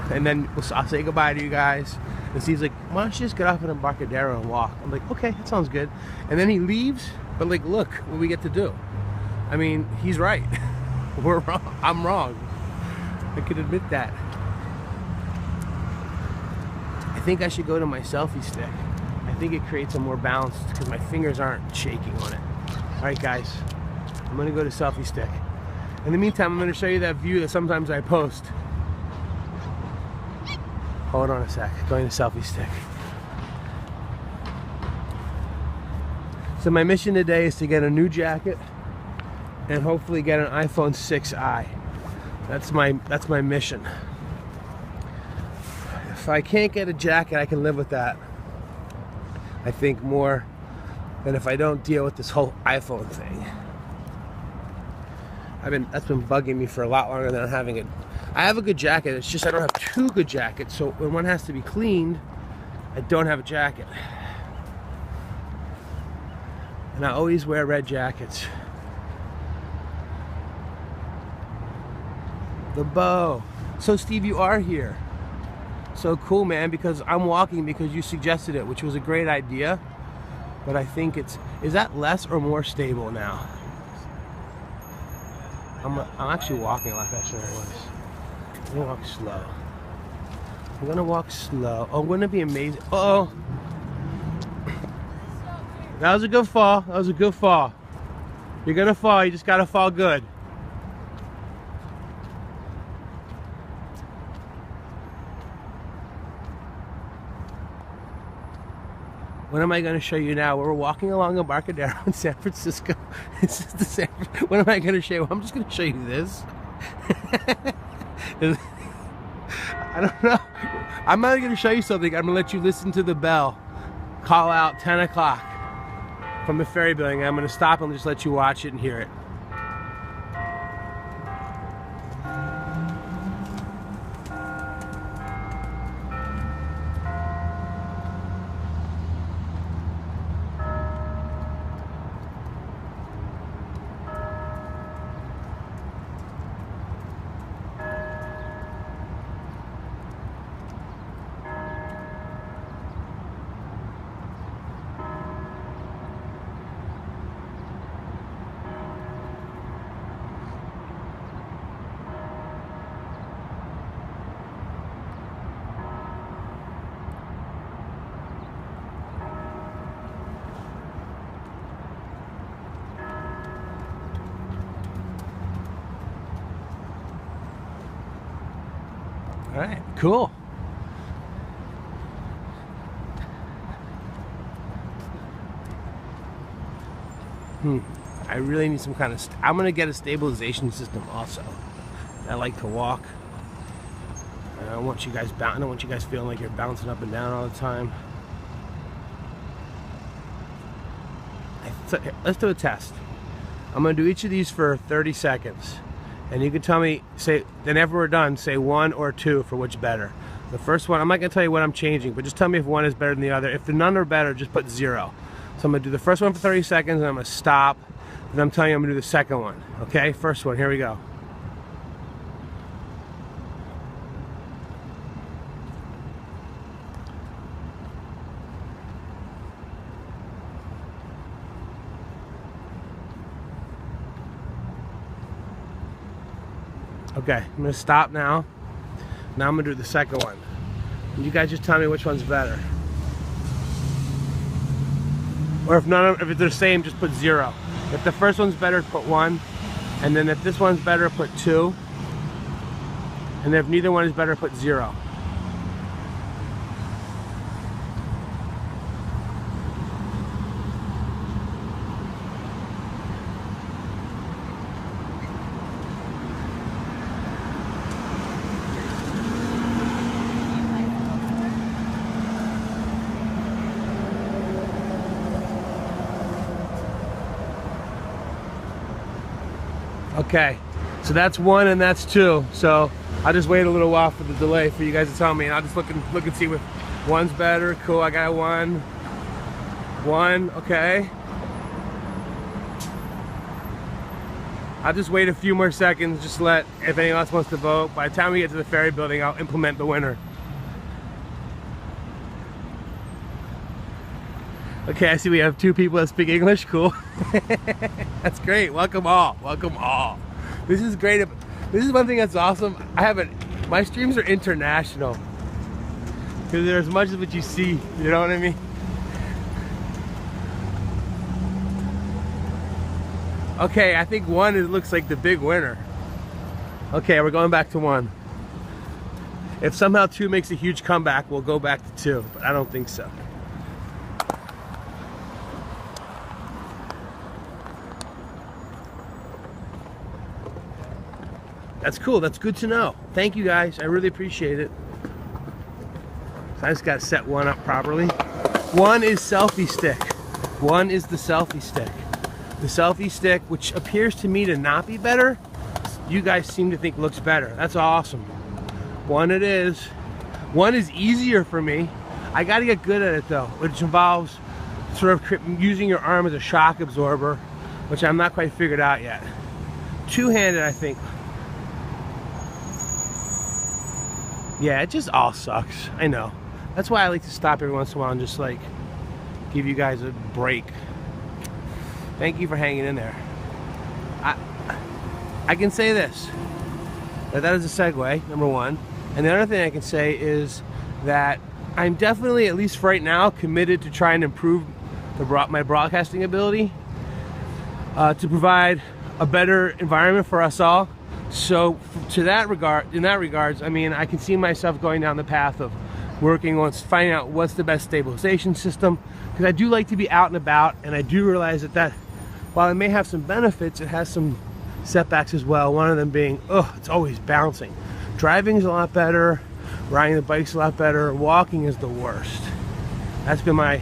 And then I'll say goodbye to you guys. And Steve's like, why don't you just get off at Embarcadero and walk? I'm like, okay, that sounds good. And then he leaves, but like, look what we get to do. I mean, he's right. We're wrong. I'm wrong. I can admit that. I think I should go to my selfie stick. I think it creates a more balanced, because my fingers aren't shaking on it. All right, guys, I'm gonna go to selfie stick. In the meantime, I'm gonna show you that view that sometimes I post. Hold on a sec, going to selfie stick. So my mission today is to get a new jacket and hopefully get an iPhone 6i. That's my mission. If I can't get a jacket, I can live with that. I think more than if I don't deal with this whole iPhone thing. That's been bugging me for a lot longer than having it. I have a good jacket, it's just I don't have two good jackets, so when one has to be cleaned, I don't have a jacket. And I always wear red jackets. The bow. So Steve, you are here. So cool, man, because I'm walking because you suggested it, which was a great idea. But I think is that less or more stable now? I'm actually walking a lot faster than I was. I'm gonna walk slow. I'm gonna walk slow. Oh, wouldn't it be amazing? Uh-oh. That was a good fall. That was a good fall. You're gonna fall, you just gotta fall good. What am I going to show you now? We're walking along Embarcadero in San Francisco. This is the San. What am I going to show you? I'm just going to show you this. I don't know. I'm not going to show you something. I'm going to let you listen to the bell. Call out 10 o'clock from the ferry building. I'm going to stop and just let you watch it and hear it. All right, cool. I really need some kind of. I'm gonna get a stabilization system also. I like to walk. I don't want you guys I don't want you guys feeling like you're bouncing up and down all the time. Let's do a test. I'm gonna do each of these for 30 seconds. And you can tell me, then after we're done, say 1 or 2 for which better. The first one, I'm not gonna tell you what I'm changing, but just tell me if one is better than the other. If none are better, just put 0. So I'm gonna do the first one for 30 seconds, and I'm gonna stop. And I'm telling you I'm gonna do the second one. Okay, first one, here we go. Okay, I'm gonna stop now. Now I'm gonna do the second one. And you guys just tell me which one's better. Or if they're the same, just put 0. If the first one's better, put 1. And then if this one's better, put 2. And if neither one is better, put 0. Okay, so that's 1 and that's 2. So I'll just wait a little while for the delay for you guys to tell me, and I'll just look and see if 1's better. Cool, I got 1. 1, okay. I'll just wait a few more seconds, just let, if anyone else wants to vote. By the time we get to the ferry building, I'll implement the winner. Okay, I see we have 2 people that speak English. Cool. That's great. Welcome all. Welcome all. This is great. This is one thing that's awesome. My streams are international. Because there's much of what you see. You know what I mean? Okay, I think 1 looks like the big winner. Okay, we're going back to 1. If somehow 2 makes a huge comeback, we'll go back to 2. But I don't think so. That's cool. That's good to know. Thank you guys. I really appreciate it. So I just got to set 1 up properly. 1 is selfie stick. 1 is the selfie stick. The selfie stick, which appears to me to not be better, you guys seem to think looks better. That's awesome. 1 it is. 1 is easier for me. I got to get good at it though, which involves sort of using your arm as a shock absorber, which I'm not quite figured out yet. 2-handed, I think. Yeah, it just all sucks. I know. That's why I like to stop every once in a while and just like give you guys a break. Thank you for hanging in there. I can say this, that is a segue, number 1. And the other thing I can say is that I'm definitely, at least for right now, committed to try and improve my broadcasting ability to provide a better environment for us all. So in that regards, I mean, I can see myself going down the path of working on finding out what's the best stabilization system, because I do like to be out and about, and I do realize that while it may have some benefits, it has some setbacks as well. One of them being, it's always bouncing. Driving is a lot better, riding the bike's a lot better, walking is the worst. That's been and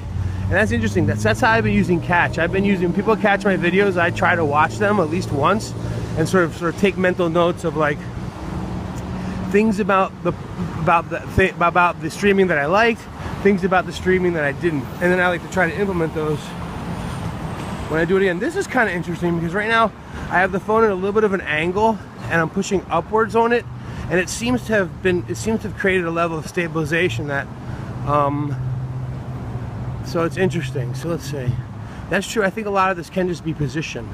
that's interesting. That's how I've been using Catch. People catch my videos, I try to watch them at least once and sort of take mental notes of like things about the streaming that I liked, things about the streaming that I didn't, and then I like to try to implement those when I do it again. This is kind of interesting because right now I have the phone at a little bit of an angle and I'm pushing upwards on it, and it seems to have created a level of stabilization that so it's interesting. So let's see. That's true. I think a lot of this can just be position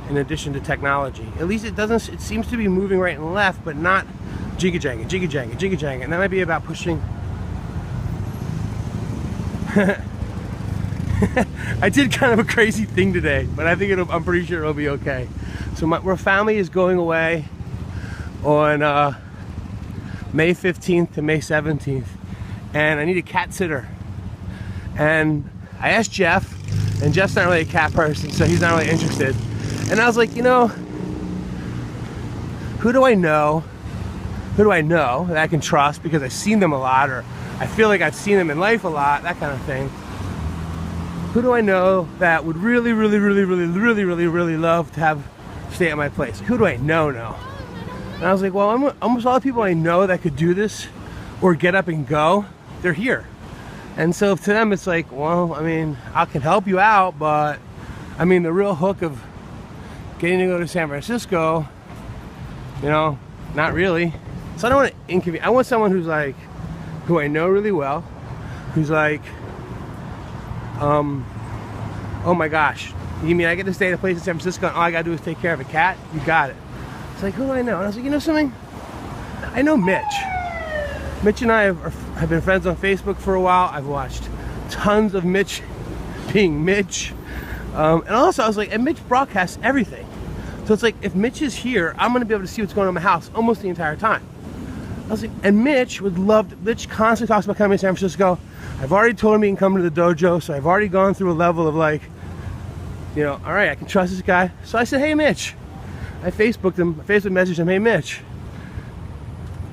in addition to technology. At least it seems to be moving right and left, but not jiggy-jagging, jiggy-jagging, jiggy-jagging. And that might be about pushing. I did kind of a crazy thing today, but I think I'm pretty sure it'll be okay. So my family is going away on May 15th to May 17th, and I need a cat sitter. And I asked Jeff, and Jeff's not really a cat person, so he's not really interested. And I was like, you know, who do I know that I can trust because I've seen them a lot, or I feel like I've seen them in life a lot, that kind of thing. Who do I know that would really love to stay at my place? Who do I know? And I was like, well, almost all the people I know that could do this or get up and go, they're here. And so to them it's like, well, I mean, I can help you out, but I mean, the real hook of getting to go to San Francisco, you know, not really. So I don't want to inconvenience. I want someone who's like, who I know really well, who's like, oh my gosh, you mean I get to stay at a place in San Francisco and all I gotta do is take care of a cat? You got it. It's like, who do I know? And I was like, you know something? I know Mitch. Mitch and I have been friends on Facebook for a while. I've watched tons of Mitch being Mitch. And also I was like, and Mitch broadcasts everything. So it's like, if Mitch is here, I'm gonna be able to see what's going on in my house almost the entire time. I was like, and Mitch Mitch constantly talks about coming to San Francisco. I've already told him he can come to the dojo, so I've already gone through a level of like, you know, all right, I can trust this guy. So I said, hey Mitch. I Facebook messaged him, hey Mitch,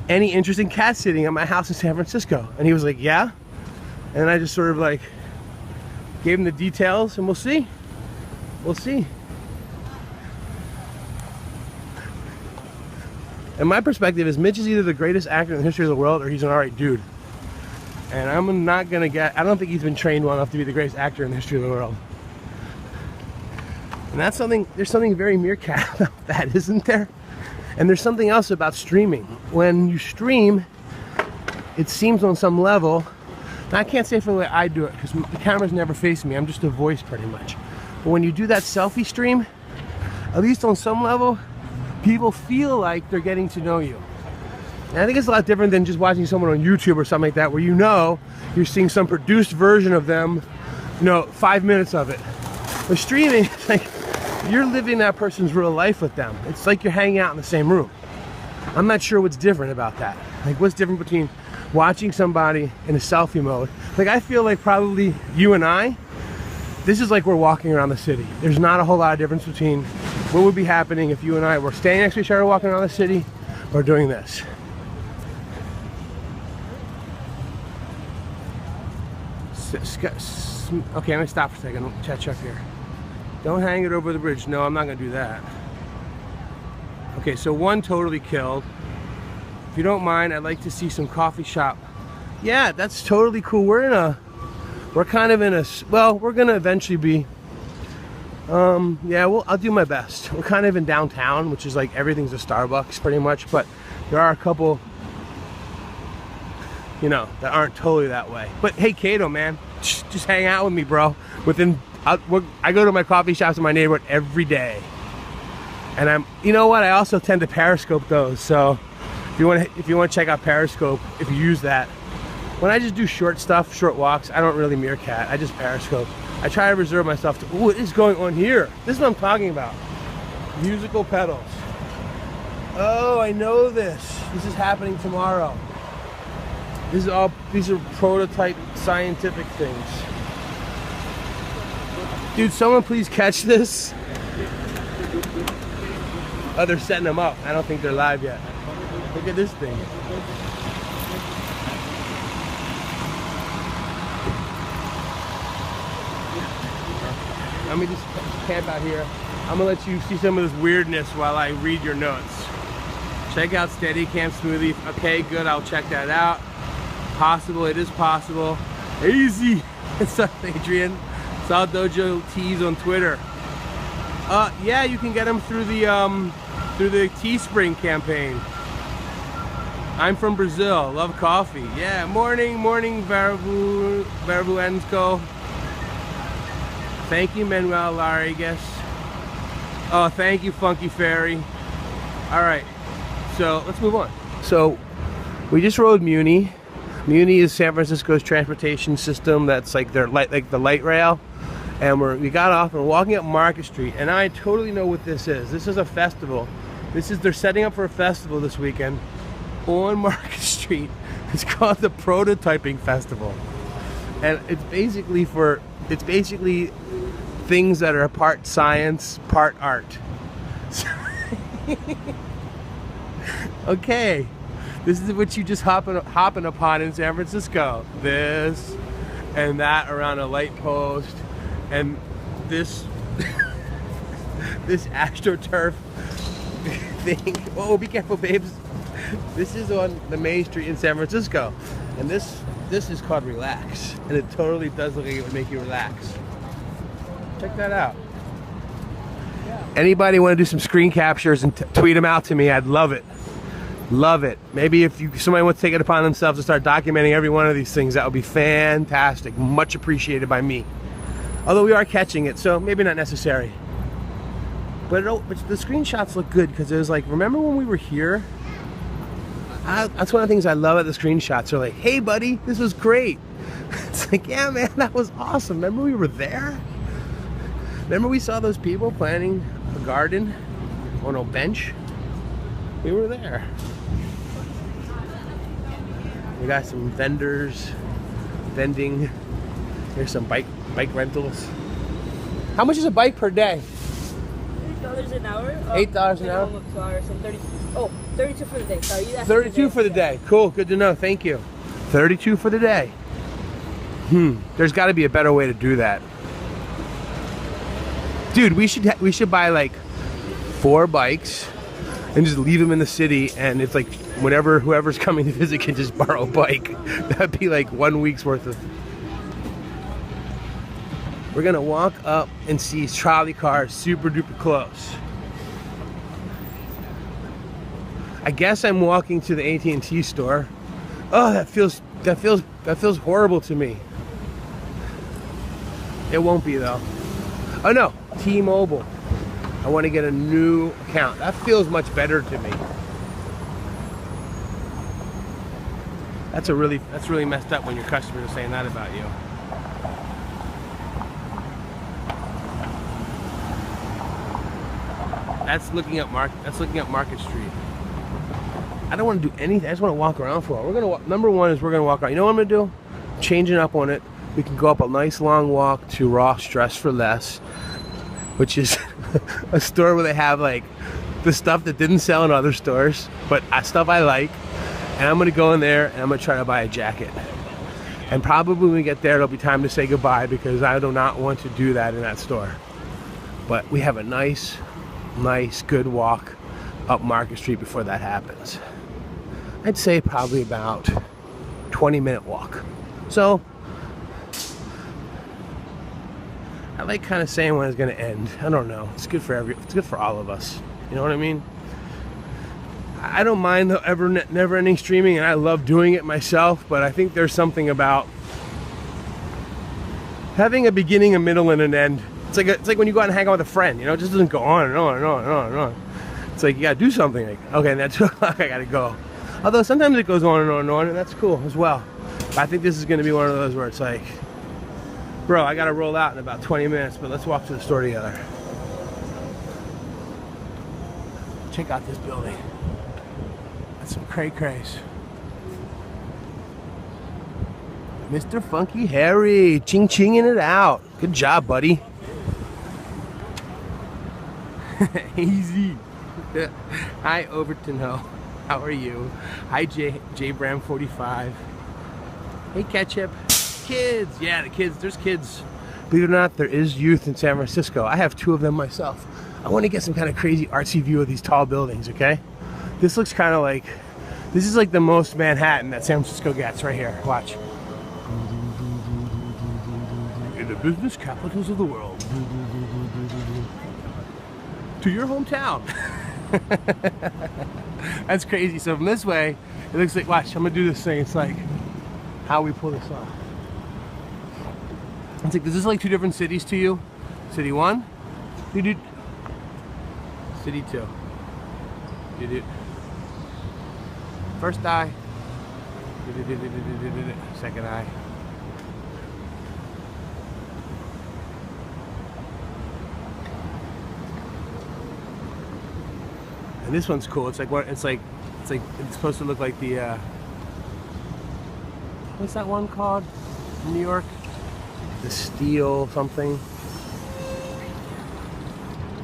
any interest in cat sitting at my house in San Francisco? And he was like, yeah. And then I just sort of like gave him the details, and we'll see. We'll see. And my perspective is Mitch is either the greatest actor in the history of the world or he's an alright dude. And I'm not gonna I don't think he's been trained well enough to be the greatest actor in the history of the world. And that's something, there's something very meerkat about that, isn't there? And there's something else about streaming. When you stream, it seems on some level, and I can't say for the way I do it because the camera's never facing me, I'm just a voice pretty much. But when you do that selfie stream, at least on some level, people feel like they're getting to know you. And I think it's a lot different than just watching someone on YouTube or something like that, where you know you're seeing some produced version of them, you know, 5 minutes of it. With streaming, it's like you're living that person's real life with them. It's like you're hanging out in the same room. I'm not sure what's different about that. Like, what's different between watching somebody in a selfie mode? Like, I feel like probably you and I, this is like we're walking around the city. There's not a whole lot of difference between what would be happening if you and I were standing next to each other walking around the city or doing this. Okay, I'm gonna stop for a second. Catch up here. Don't hang it over the bridge. No, I'm not gonna do that. Okay, so one totally killed. If you don't mind, I'd like to see some coffee shop. Yeah, that's totally cool. We're kind of in a, well, we're gonna eventually be, yeah, well, I'll do my best. We're kind of in downtown, which is like everything's a Starbucks pretty much, but there are a couple, you know, that aren't totally that way. But hey, Kato, man, just hang out with me, bro. I go to my coffee shops in my neighborhood every day, and you know what? I also tend to Periscope those. So if you want to check out Periscope, if you use that, when I just do short stuff, short walks, I don't really meerkat. I just Periscope. I try to reserve myself to. Ooh, what is going on here? This is what I'm talking about. Musical pedals. Oh, I know this. This is happening tomorrow. These are prototype scientific things. Dude, someone please catch this. Oh, they're setting them up. I don't think they're live yet. Look at this thing. Let me just camp out here. I'm gonna let you see some of this weirdness while I read your notes. Check out Steadicam Smoothie. Okay, good, I'll check that out. Possible, it is possible. Easy. What's up, Adrian? Saw Dojo Tees on Twitter. Yeah, you can get them through the Teespring campaign. I'm from Brazil. Love coffee. Yeah, morning, Verbu Ensko. Thank you, Manuel Larigues. Oh, thank you, Funky Fairy. All right, so let's move on. So we just rode Muni. Muni is San Francisco's transportation system. That's like their like the light rail. And we got off and we're walking up Market Street, and I totally know what this is. This is a festival. They're setting up for a festival this weekend on Market Street. It's called the Prototyping Festival, and it's basically things that are part science, part art. Okay, this is what you just hopping upon in San Francisco. This and that around a light post. And this this AstroTurf thing. Oh, be careful, babes. This is on the main street in San Francisco, and this is called Relax, and it totally does look like it would make you relax. Check that out. Anybody want to do some screen captures and tweet them out to me? I'd love it. Love it. Maybe if somebody wants to take it upon themselves to start documenting every one of these things, that would be fantastic. Much appreciated by me. Although we are catching it, so maybe not necessary. But the screenshots look good because it was like, remember when we were here? That's one of the things I love at the screenshots. They're like, hey buddy, this was great. It's like, yeah man, that was awesome. Remember we were there? Remember we saw those people planting a garden on a bench? We were there. We got some vendors vending. Here's some bike rentals. How much is a bike per day? $8 an hour. $8 an hour? 2 hours, so 32 for the day. Sorry, you asked 32 for the day. Cool, good to know, thank you. 32 for the day. There's gotta be a better way to do that. Dude, we should buy like 4 bikes and just leave them in the city, and it's like whenever whoever's coming to visit can just borrow a bike. That'd be like 1 week's worth of We're gonna walk up and see trolley cars super duper close. I guess I'm walking to the AT&T store. Oh, that feels horrible to me. It won't be though. Oh no, T-Mobile. I want to get a new account. That feels much better to me. That's really messed up when your customers are saying that about you. That's looking up Market Street. I don't want to do anything. I just want to walk around for a while. We're gonna number one is we're gonna walk around. You know what I'm gonna do? Changing up on it. We can go up a nice long walk to Ross Dress for Less, which is a store where they have like the stuff that didn't sell in other stores, but stuff I like. And I'm gonna go in there and I'm gonna try to buy a jacket. And probably when we get there, it'll be time to say goodbye because I do not want to do that in that store. But we have a nice, good walk up Market Street before that happens. I'd say probably about 20-minute walk. So I like kind of saying when it's going to end. I don't know. It's good for all of us. You know what I mean? I don't mind the never-ending streaming, and I love doing it myself. But I think there's something about having a beginning, a middle, and an end. It's like when you go out and hang out with a friend. You know, it just doesn't go on and on and on and on and on. It's like you gotta do something. Like, okay, and at 2 o'clock I gotta go. Although sometimes it goes on and on and on, and that's cool as well. But I think this is gonna be one of those where it's like, bro, I gotta roll out in about 20 minutes, but let's walk to the store together. Check out this building. That's some cray-crays. Mr. Funky Harry, ching-chinging it out. Good job, buddy. Easy. Hi, Overton Ho. How are you? Hi, J Bram 45. Hey, Ketchup. Kids. Yeah, the kids. There's kids. Believe it or not, there is youth in San Francisco. I have 2 of them myself. I want to get some kind of crazy artsy view of these tall buildings, okay? This looks kind of like, this is like the most Manhattan that San Francisco gets right here. Watch. In the business capitals of the world. To your hometown. That's crazy. So from this way, it looks like, watch, I'm gonna do this thing. It's like how we pull this off. It's like, is this like 2 different cities to you? City 1, City 2, first eye, second eye. And this one's cool. It's like what? It's supposed to look like the what's that one called in New York? The Steel something.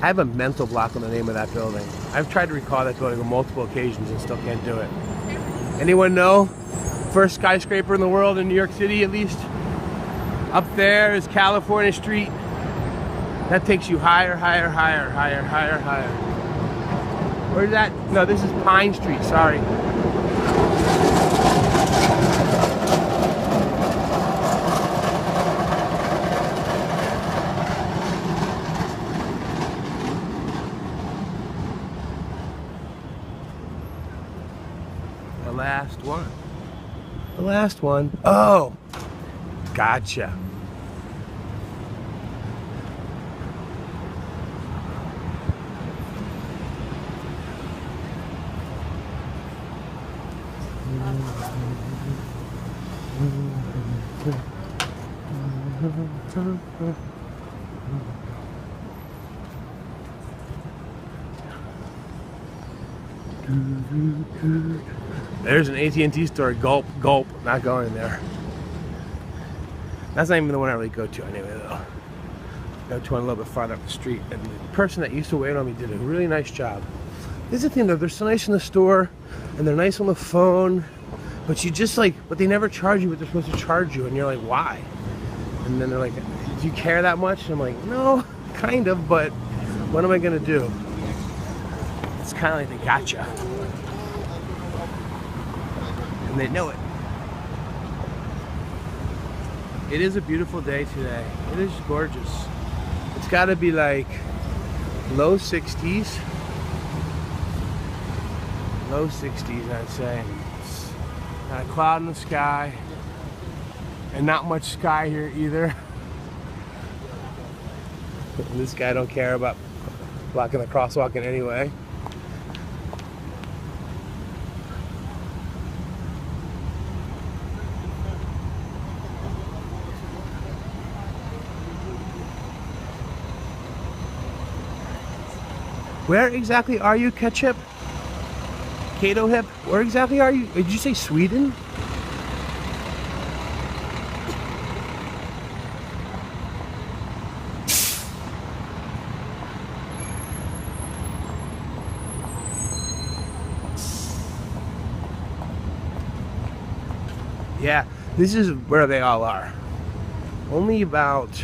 I have a mental block on the name of that building. I've tried to recall that building on multiple occasions and still can't do it. Anyone know? First skyscraper in the world in New York City, at least. Up there is California Street. That takes you higher, higher, higher, higher, higher, higher. Where's that? No, this is Pine Street, sorry. The last one. The last one. Oh, gotcha. There's an AT&T store. Gulp, gulp. Not going there. That's not even the one I really go to anyway, though. I go to one a little bit farther up the street, and the person that used to wait on me did a really nice job. This is the thing, though. They're so nice in the store, and they're nice on the phone, but you just like, but they never charge you what they're supposed to charge you, and you're like, why? And then they're like, do you care that much? And I'm like, no, kind of, but what am I gonna do? It's kind of like they gotcha. And they know it. It is a beautiful day today. It is gorgeous. It's got to be like low 60s. Low 60s, I'd say. It's got a cloud in the sky. And not much sky here either. This guy don't care about blocking the crosswalk in any way. Where exactly are you, Ketchup? Kato Hip? Where exactly are you? Did you say Sweden? Yeah, this is where they all are. Only about...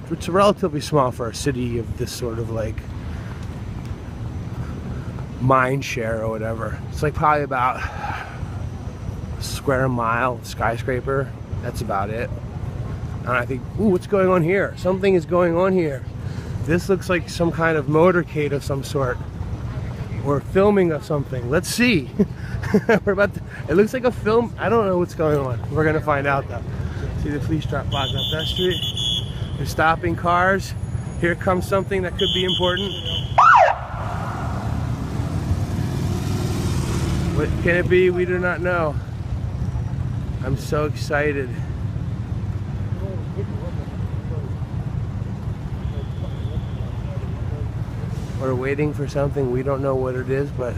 It's relatively small for a city of this sort of like mind share or whatever. It's like probably about a square mile skyscraper. That's about it. And I think, ooh, what's going on here? Something is going on here. This looks like some kind of motorcade of some sort. Or filming of something. Let's see. We're about to, it looks like a film. I don't know what's going on. We're gonna find out though. See the police truck blocking up that street. They're stopping cars. Here comes something that could be important. What can it be? We do not know. I'm so excited. We're waiting for something. We don't know what it is, but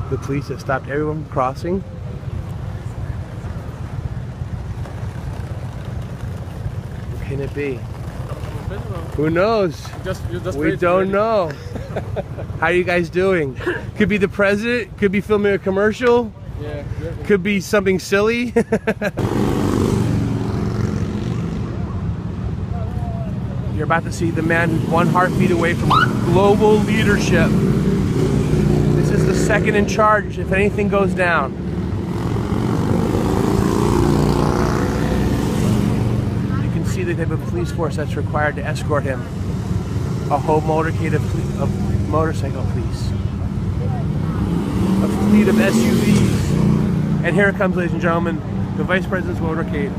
the police have stopped everyone from crossing. What can it be? Who knows? We don't know. How are you guys doing? Could be the president, could be filming a commercial, yeah, could be something silly. You're about to see the man who's one heartbeat away from global leadership. This is the second in charge if anything goes down. You can see the type of police force that's required to escort him. A whole motorcade of motorcycle police. A fleet of SUVs. And here it comes, ladies and gentlemen, the Vice President's motorcade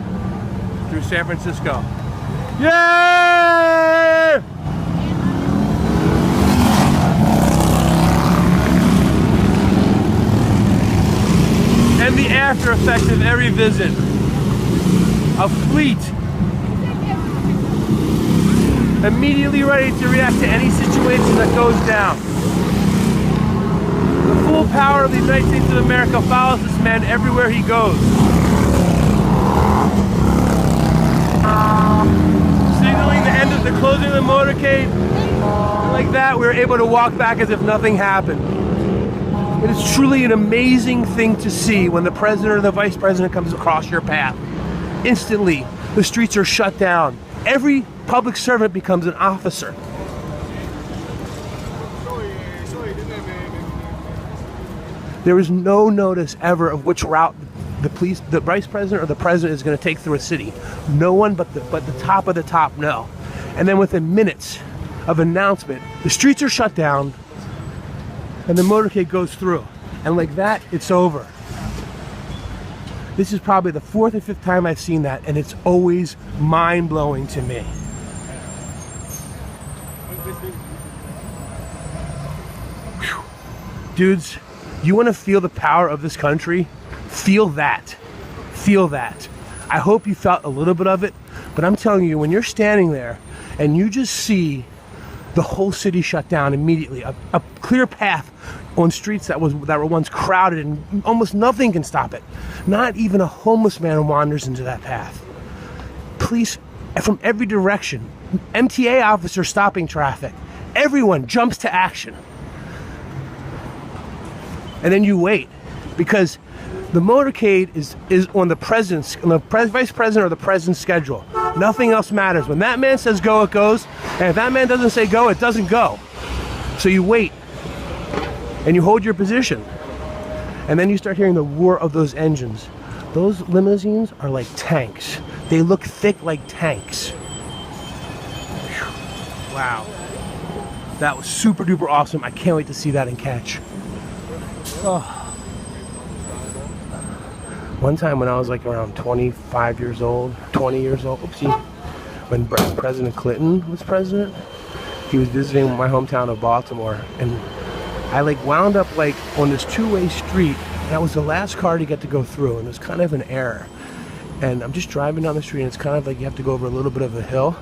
through San Francisco. Yay! And the after effect of every visit. A fleet immediately ready to react to any situation that goes down. The full power of the United States of America follows this man everywhere he goes. Signaling the end of the closing of the motorcade. And like that, we were able to walk back as if nothing happened. It is truly an amazing thing to see when the president or the vice president comes across your path. Instantly, the streets are shut down. Every public servant becomes an officer. There is no notice ever of which route the vice president or the president is going to take through a city. No one but the top of the top know. And then within minutes of announcement, the streets are shut down and the motorcade goes through. And like that, it's over. This is probably the 4th or 5th time I've seen that, and it's always mind-blowing to me. Whew. Dudes, you want to feel the power of this country? Feel that. Feel that. I hope you felt a little bit of it, but I'm telling you, when you're standing there and you just see the whole city shut down immediately, a clear path on streets that were once crowded and almost nothing can stop it. Not even a homeless man wanders into that path. Police from every direction, MTA officers stopping traffic. Everyone jumps to action. And then you wait, because the motorcade is on the vice president or the president's schedule. Nothing else matters. When that man says go, it goes. And if that man doesn't say go, it doesn't go. So you wait. And you hold your position. And then you start hearing the roar of those engines. Those limousines are like tanks. They look thick like tanks. Whew. Wow. That was super duper awesome. I can't wait to see that in catch. Oh. One time when I was like around 25 years old, 20 years old, oopsie, when President Clinton was president, he was visiting my hometown of Baltimore, and I like wound up like on this two-way street, and I was the last car to get to go through, and it was kind of an error. And I'm just driving down the street, and it's kind of like you have to go over a little bit of a hill.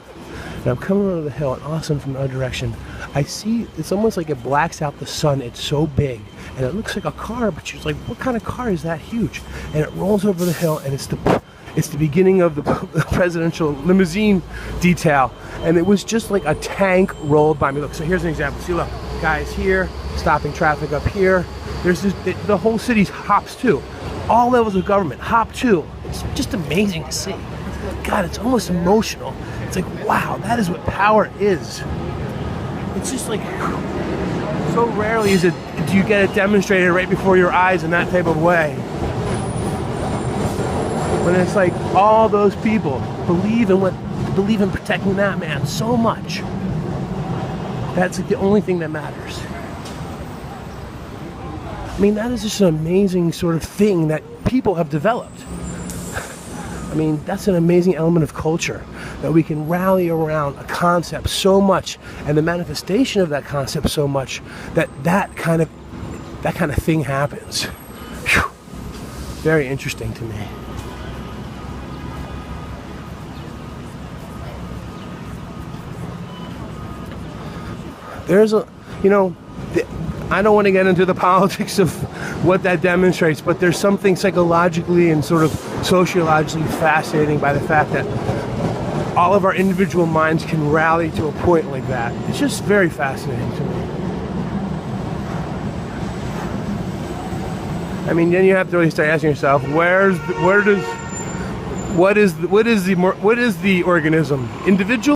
And I'm coming over the hill, and all of a sudden from the other direction, I see, it's almost like it blacks out the sun. It's so big, and it looks like a car, but she's like, what kind of car is that huge? And it rolls over the hill, and it's the beginning of the presidential limousine detail. And it was just like a tank rolled by me. Look, so here's an example. See, look, guys here, stopping traffic up here. There's this, the whole city hops too. All levels of government hop too. It's just amazing to see. God, it's almost emotional. It's like, wow, that is what power is. It's just like, so rarely do you get it demonstrated right before your eyes in that type of way. When it's like all those people believe in protecting that man so much. That's like the only thing that matters. I mean, that is just an amazing sort of thing that people have developed. I mean, that's an amazing element of culture, that we can rally around a concept so much and the manifestation of that concept so much that kind of thing happens. Whew. Very interesting to me. There's a, you know, I don't want to get into the politics of what that demonstrates, but there's something psychologically and sort of sociologically fascinating by the fact that all of our individual minds can rally to a point like that. It's just very fascinating to me. I mean, then you have to really start asking yourself, what is the organism? Individual?